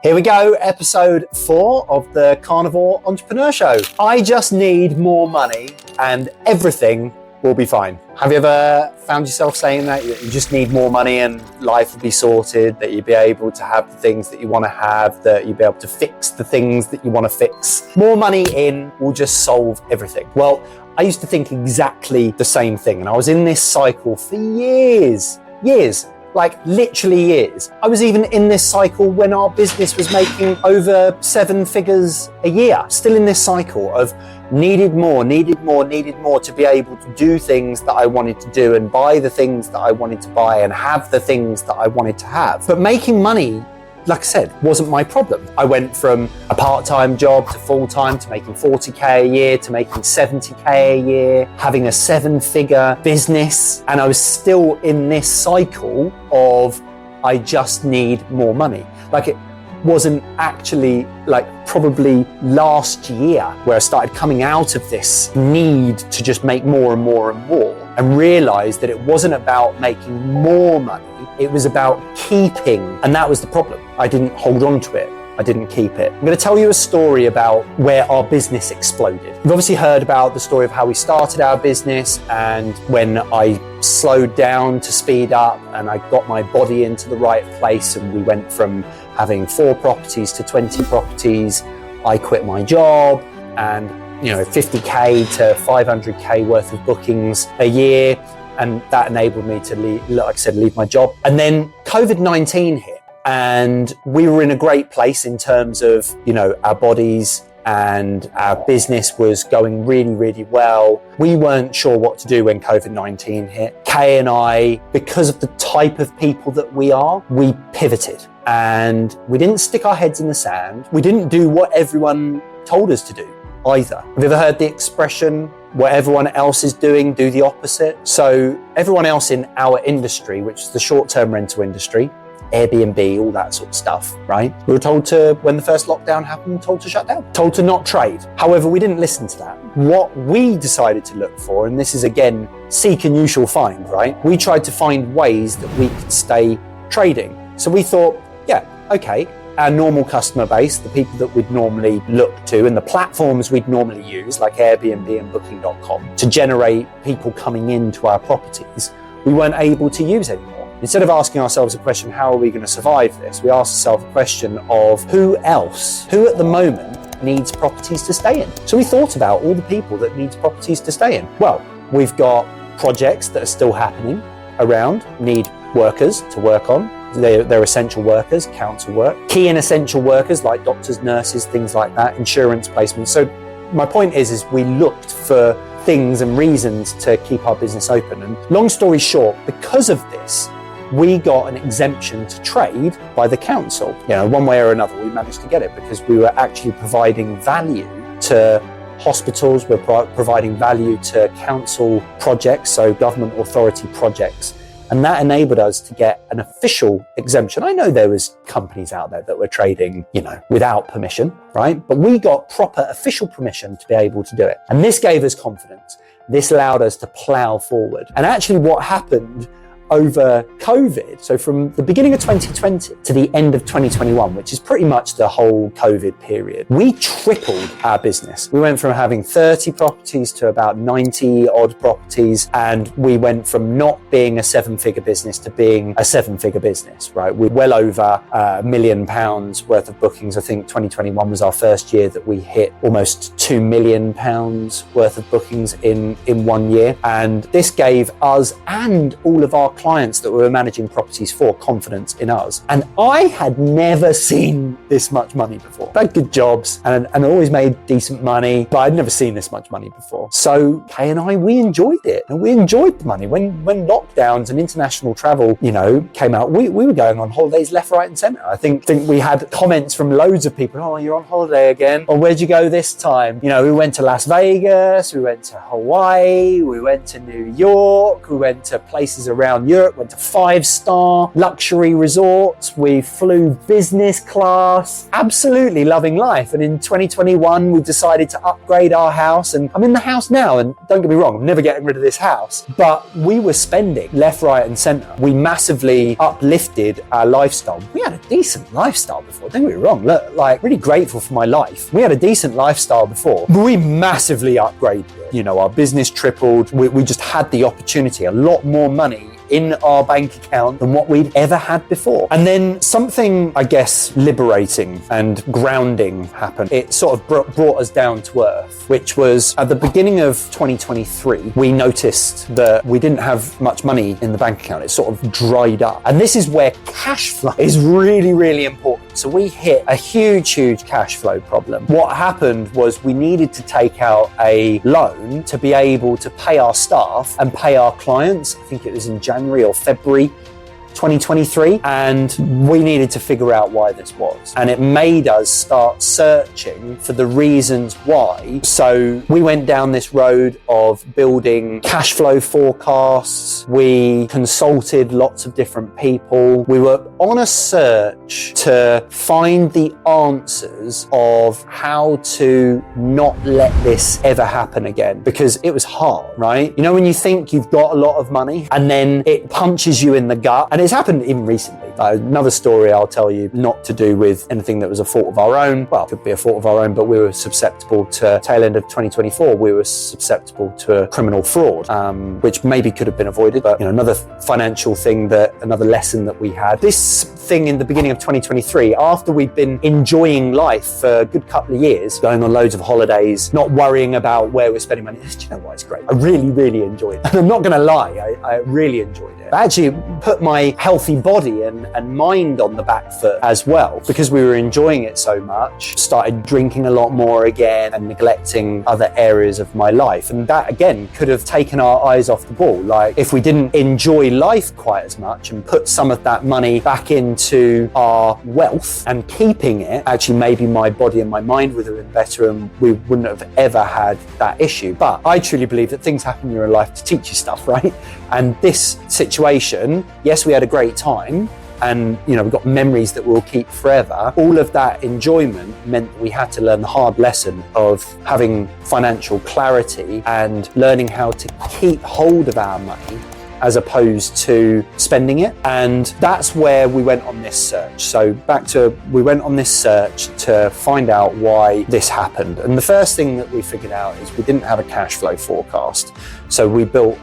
Here we go, episode 4 of the Carnivore Entrepreneur Show. I just need more money and everything will be fine. Have you ever found yourself saying that? You just need more money and life will be sorted, that you'll be able to have the things that you want to have, that you'll be able to fix the things that you want to fix. More money in will just solve everything. Well, I used to think exactly the same thing, and I was in this cycle for years. Like literally years. I was even in this cycle when our business was making over 7 figures a year. Still in this cycle of needed more to be able to do things that I wanted to do and buy the things that I wanted to buy and have the things that I wanted to have. But making money, like I said, wasn't my problem. I went from a part-time job to full-time to making 40k a year to making 70k a year, having a 7-figure business, and I was still in this cycle of I just need more money. Like it wasn't actually like probably last year where I started coming out of this need to just make more and more and more and realized that it wasn't about making more money, it was about keeping, and that was the problem. I didn't hold on to it. I didn't keep it. I'm going to tell you a story about where our business exploded. You've obviously heard about the story of how we started our business and when I slowed down to speed up and I got my body into the right place and we went from having 4 properties to 20 properties. I quit my job and 50k to 500k worth of bookings a year, and that enabled me to leave my job. And then COVID-19 hit and we were in a great place in terms of our bodies, and our business was going really, really well. We weren't sure what to do when COVID-19 hit. Kay and I, because of the type of people that we are, we pivoted and we didn't stick our heads in the sand. We didn't do what everyone told us to do either. Have you ever heard the expression, what everyone else is doing, do the opposite? So everyone else in our industry, which is the short-term rental industry, Airbnb, all that sort of stuff, right? We were told to, when the first lockdown happened, told to shut down, told to not trade. However, we didn't listen to that. What we decided to look for, and this is again, seek and you shall find, right? We tried to find ways that we could stay trading. So we thought, yeah, okay, our normal customer base, the people that we'd normally look to and the platforms we'd normally use, like Airbnb and Booking.com, to generate people coming into our properties, we weren't able to use anymore. Instead of asking ourselves a question, how are we going to survive this? We asked ourselves a question of who at the moment needs properties to stay in? So we thought about all the people that need properties to stay in. Well, we've got projects that are still happening around, need workers to work on. They're essential workers, council work. Key and essential workers like doctors, nurses, things like that, insurance placements. So my point is we looked for things and reasons to keep our business open. And long story short, because of this, we got an exemption to trade by the council. One way or another, we managed to get it because we were actually providing value to hospitals, we're providing value to council projects, so government authority projects. And that enabled us to get an official exemption. I know there was companies out there that were trading, without permission, right? But we got proper official permission to be able to do it. And this gave us confidence. This allowed us to plow forward. And actually what happened over COVID, so from the beginning of 2020 to the end of 2021, which is pretty much the whole COVID period, we tripled our business. We went from having 30 properties to about 90 odd properties, and we went from not being a 7-figure business to being a 7-figure business, right? We're well over £1 million worth of bookings. I think 2021 was our first year that we hit almost £2 million worth of bookings in 1 year. And this gave us and all of our clients that we were managing properties for confidence in us. And I had never seen this much money before. I had good jobs and always made decent money, but I'd never seen this much money before. So Kay and I, we enjoyed it, and we enjoyed the money. When lockdowns and international travel, came out, we were going on holidays left, right and center. I think we had comments from loads of people, oh, you're on holiday again. Or where'd you go this time? We went to Las Vegas, we went to Hawaii, we went to New York, we went to places around Europe, went to 5-star luxury resorts. We flew business class, absolutely loving life. And in 2021, we decided to upgrade our house, and I'm in the house now. And don't get me wrong, I'm never getting rid of this house, but we were spending left, right, and center. We massively uplifted our lifestyle. We had a decent lifestyle before, don't get me wrong. Look, like, really grateful for my life. We had a decent lifestyle before, but we massively upgraded it. You know, our business tripled. We just had the opportunity, a lot more money in our bank account than what we'd ever had before. And then something, I guess, liberating and grounding happened. It sort of brought us down to earth, which was at the beginning of 2023, we noticed that we didn't have much money in the bank account. It sort of dried up. And this is where cash flow is really, really important. So we hit a huge cash flow problem. What happened was we needed to take out a loan to be able to pay our staff and pay our clients. I think it was in January or February 2023, and we needed to figure out why this was. And it made us start searching for the reasons why. So we went down this road of building cash flow forecasts. We consulted lots of different people. We were on a search to find the answers of how to not let this ever happen again, because it was hard, right? You know, when you think you've got a lot of money and then it punches you in the gut, and it's happened even recently. Another story I'll tell you, not to do with anything that was a fault of our own. Well, it could be a fault of our own, but we were susceptible to, tail end of 2024, we were susceptible to criminal fraud, which maybe could have been avoided. But, you know, another financial thing, another lesson that we had. This thing in the beginning of 2023, after we'd been enjoying life for a good couple of years, going on loads of holidays, not worrying about where we're spending money. Do you know what? It's great. I really enjoyed it. And I'm not going to lie, I really enjoyed it. I actually put my healthy body and mind on the back foot as well, because we were enjoying it so much. Started drinking a lot more again and neglecting other areas of my life. And that again could have taken our eyes off the ball. Like, if we didn't enjoy life quite as much and put some of that money back into our wealth and keeping it, actually maybe my body and my mind would have been better and we wouldn't have ever had that issue. But I truly believe that things happen in your life to teach you stuff, right? And this situation, yes, we had a great time, and, you know, we've got memories that we'll keep forever. All of that enjoyment meant that we had to learn the hard lesson of having financial clarity and learning how to keep hold of our money as opposed to spending it. And that's where we went on this search. So we went on this search to find out why this happened. And the first thing that we figured out is we didn't have a cash flow forecast. So we built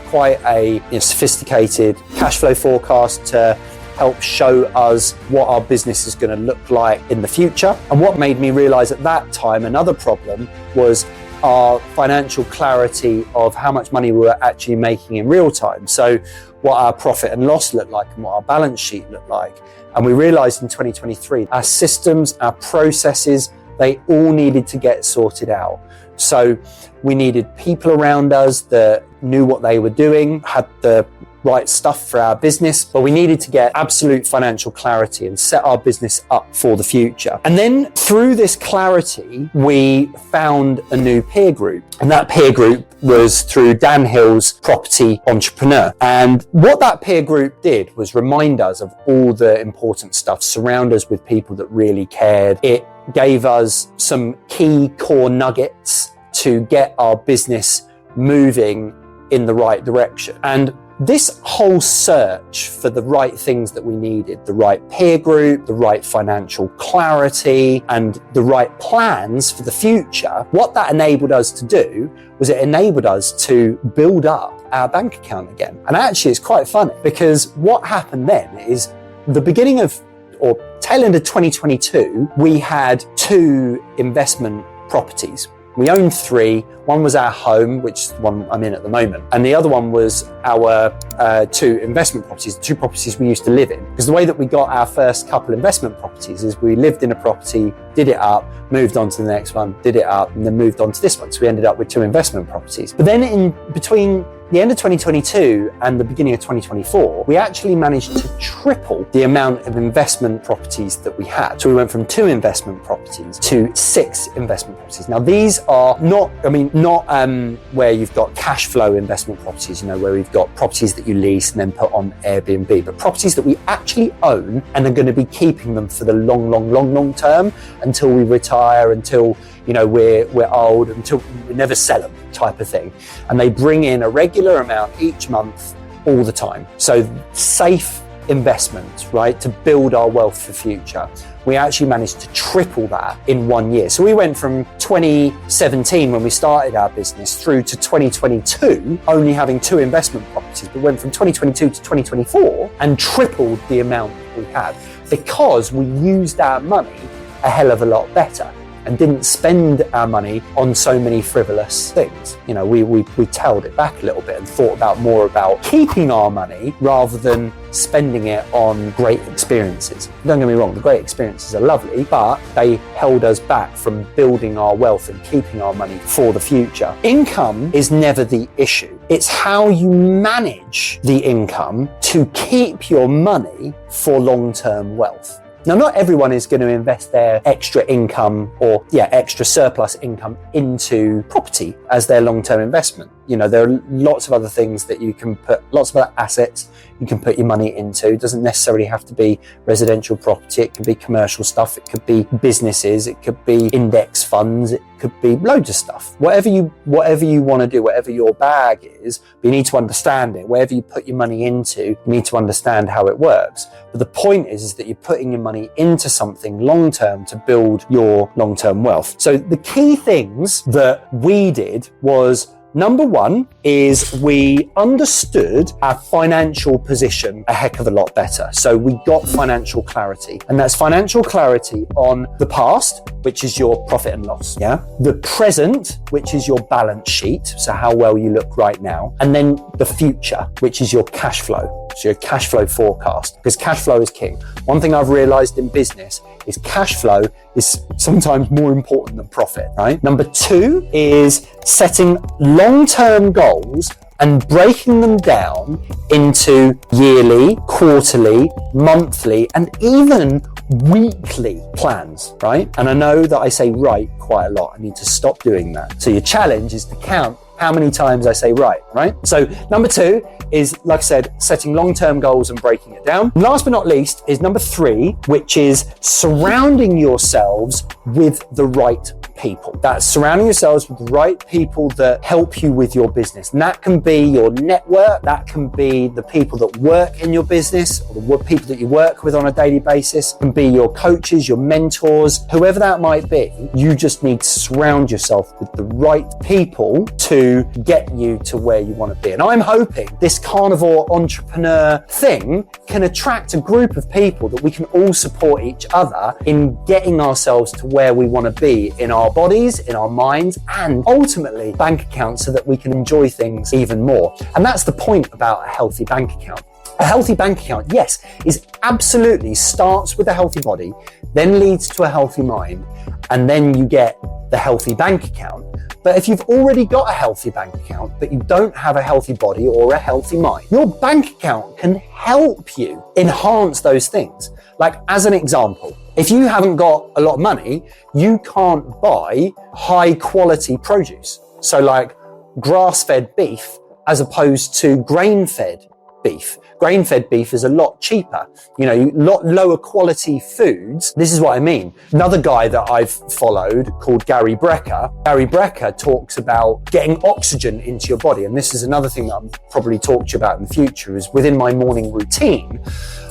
quite a sophisticated cash flow forecast to help show us what our business is going to look like in the future. And what made me realize at that time, another problem was our financial clarity of how much money we were actually making in real time. So what our profit and loss looked like and what our balance sheet looked like. And we realized in 2023, our systems, our processes, they all needed to get sorted out. So we needed people around us that knew what they were doing, had the right stuff for our business, but we needed to get absolute financial clarity and set our business up for the future. And then through this clarity, we found a new peer group, and that peer group was through Dan Hill's Property Entrepreneur. And what that peer group did was remind us of all the important stuff, surround us with people that really cared. It gave us some key core nuggets to get our business moving in the right direction. And this whole search for the right things that we needed, the right peer group, the right financial clarity, and the right plans for the future, what that enabled us to do was it enabled us to build up our bank account again. And actually, it's quite funny, because what happened then is the beginning of, or tail end of 2022, we had 2 investment properties. We owned 3. One was our home, which is the one I'm in at the moment. And the other one was our 2 investment properties, the 2 properties we used to live in. Because the way that we got our first couple investment properties is we lived in a property, did it up, moved on to the next one, did it up, and then moved on to this one. So we ended up with 2 investment properties. But then in between the end of 2022 and the beginning of 2024, we actually managed to triple the amount of investment properties that we had. So we went from 2 investment properties to 6 investment properties. Now these are not where you've got cash flow investment properties, where we've got properties that you lease and then put on Airbnb, but properties that we actually own and are going to be keeping them for the long term until we retire, until we're old, until we never sell them, type of thing. And they bring in a regular amount each month, all the time. So safe investments, right, to build our wealth for future. We actually managed to triple that in 1 year. So we went from 2017 when we started our business through to 2022 only having 2 investment properties, but went from 2022 to 2024 and tripled the amount we had because we used our money a hell of a lot better and didn't spend our money on so many frivolous things. We tailed it back a little bit and thought more about keeping our money rather than spending it on great experiences. Don't get me wrong, the great experiences are lovely, but they held us back from building our wealth and keeping our money for the future. Income is never the issue. It's how you manage the income to keep your money for long-term wealth. Now, not everyone is going to invest their extra income or extra surplus income into property as their long-term investment. There are lots of other things that you can put, lots of other assets you can put your money into. It doesn't necessarily have to be residential property. It could be commercial stuff. It could be businesses. It could be index funds. It could be loads of stuff. Whatever you want to do, whatever your bag is, you need to understand it. Wherever you put your money into, you need to understand how it works. But the point is that you're putting your money into something long-term to build your long-term wealth. So the key things that we did was, number one is we understood our financial position a heck of a lot better. So we got financial clarity, and that's financial clarity on the past, which is your profit and loss. The present, which is your balance sheet. So how well you look right now. And then the future, which is your cash flow. So your cash flow forecast, because cash flow is king. One thing I've realized in business is cash flow is sometimes more important than profit, right? Number 2 is setting long-term goals and breaking them down into yearly, quarterly, monthly, and even weekly plans, right? And I know that I say right quite a lot. I need to stop doing that. So your challenge is to count how many times I say right? So number 2 is, like I said, setting long-term goals and breaking it down. And last but not least is number 3, which is surrounding yourselves with the right people. That's surrounding yourselves with the right people that help you with your business. And that can be your network, that can be the people that work in your business, or the people that you work with on a daily basis, it can be your coaches, your mentors, whoever that might be. You just need to surround yourself with the right people to get you to where you want to be. And I'm hoping this Carnivore Entrepreneur thing can attract a group of people that we can all support each other in getting ourselves to where we want to be in our bodies, in our minds, and ultimately bank accounts so that we can enjoy things even more. And that's the point about a healthy bank account. A healthy bank account, yes, is absolutely starts with a healthy body, then leads to a healthy mind, and then you get the healthy bank account. But if you've already got a healthy bank account, but you don't have a healthy body or a healthy mind, your bank account can help you enhance those things. Like, as an example, if you haven't got a lot of money, you can't buy high quality produce. So like grass-fed beef as opposed to grain-fed beef. Grain-fed beef is a lot cheaper, a lot lower quality foods. This is what I mean. Another guy that I've followed called Gary Brecker talks about getting oxygen into your body. And this is another thing that I'm probably talk to you about in the future, is within my morning routine,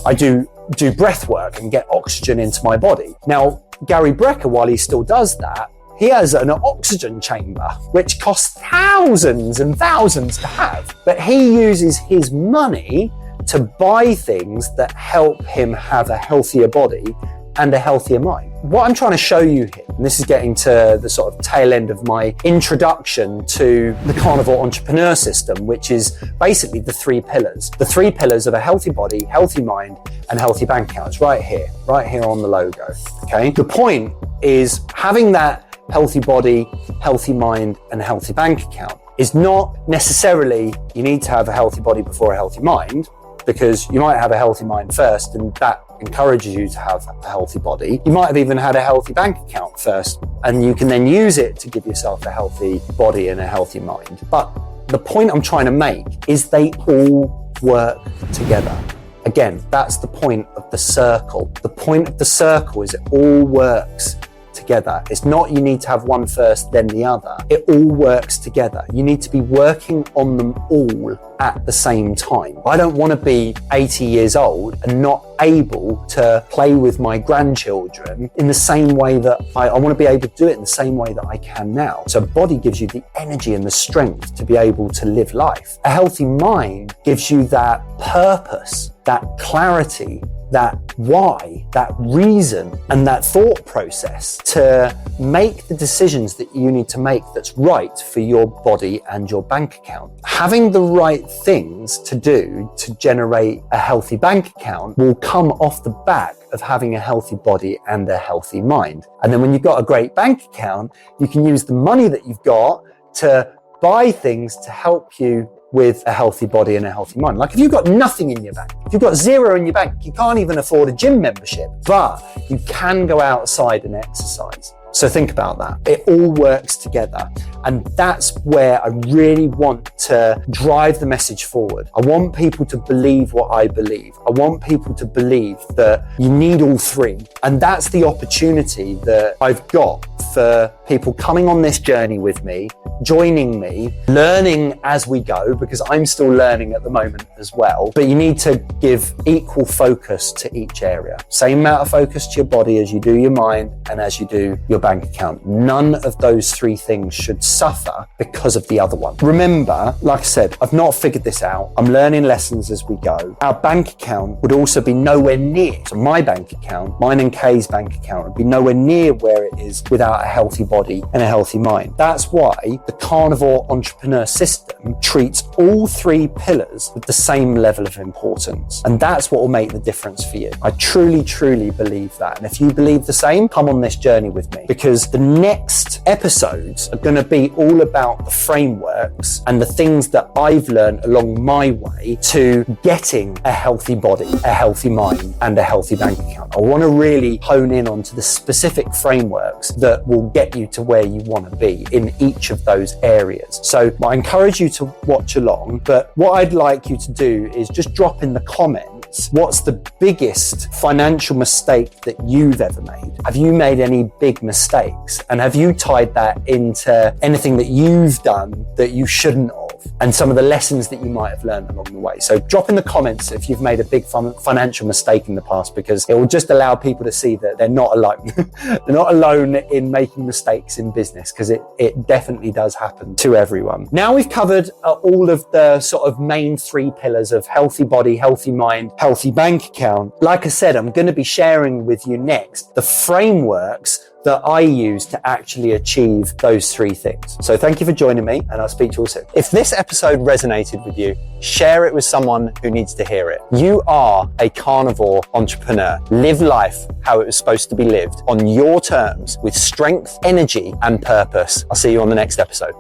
I do breath work and get oxygen into my body. Now, Gary Brecker, while he still does that, he has an oxygen chamber, which costs thousands and thousands to have. But he uses his money to buy things that help him have a healthier body and a healthier mind. What I'm trying to show you here, and this is getting to the sort of tail end of my introduction to the Carnivore Entrepreneur System, which is basically the 3 pillars. The 3 pillars of a healthy body, healthy mind, and healthy bank accounts right here on the logo, okay? The point is having that healthy body, healthy mind, and healthy bank account is not necessarily you need to have a healthy body before a healthy mind, because you might have a healthy mind first and that encourages you to have a healthy body. You might have even had a healthy bank account first and you can then use it to give yourself a healthy body and a healthy mind. But the point I'm trying to make is they all work together. Again, that's the point of the circle. The point of the circle is it all works together. It's not you need to have one first, then the other. It all works together. You need to be working on them all at the same time. I don't want to be 80 years old and not able to play with my grandchildren in the same way that I want to be able to do it in the same way that I can now. So body gives you the energy and the strength to be able to live life. A healthy mind gives you that purpose, that clarity, that why, that reason, and that thought process to make the decisions that you need to make that's right for your body and your bank account. Having the right things to do to generate a healthy bank account will come off the back of having a healthy body and a healthy mind. And then when you've got a great bank account, you can use the money that you've got to buy things to help you with a healthy body and a healthy mind. Like if you've got nothing in your bank, if you've got zero in your bank, you can't even afford a gym membership, but you can go outside and exercise. So think about that. It all works together. And that's where I really want to drive the message forward. I want people to believe what I believe. I want people to believe that you need all three. And that's the opportunity that I've got for people coming on this journey with me, joining me, learning as we go, because I'm still learning at the moment as well. But you need to give equal focus to each area. Same amount of focus to your body as you do your mind and as you do your bank account. None of those three things should suffer because of the other one. Remember, like I said, I've not figured this out. I'm learning lessons as we go. Our bank account would also be nowhere near. So my bank account, mine and Kay's bank account would be nowhere near where it is without a healthy body and a healthy mind. That's why the Carnivore Entrepreneur System treats all three pillars with the same level of importance. And that's what will make the difference for you. I truly, truly believe that. And if you believe the same, come on this journey with me, because the next episodes are going to be all about the frameworks and the things that I've learned along my way to getting a healthy body, a healthy mind, and a healthy bank account. I want to really hone in onto the specific frameworks that will get you to where you want to be in each of those areas. So I encourage you to watch along, but what I'd like you to do is just drop in the comments, what's the biggest financial mistake that you've ever made? Have you made any big mistakes? And have you tied that into anything that you've done that you shouldn't have? And some of the lessons that you might have learned along the way. So drop in the comments if you've made a big financial mistake in the past, because it will just allow people to see that they're not alone. They're not alone in making mistakes in business, because it definitely does happen to everyone. Now we've covered all of the sort of main three pillars of healthy body, healthy mind, healthy bank account. Like I said, I'm going to be sharing with you next the frameworks that I use to actually achieve those three things. So thank you for joining me, and I'll speak to you all soon. If this episode resonated with you, share it with someone who needs to hear it. You are a carnivore entrepreneur. Live life how it was supposed to be lived, on your terms, with strength, energy, and purpose. I'll see you on the next episode.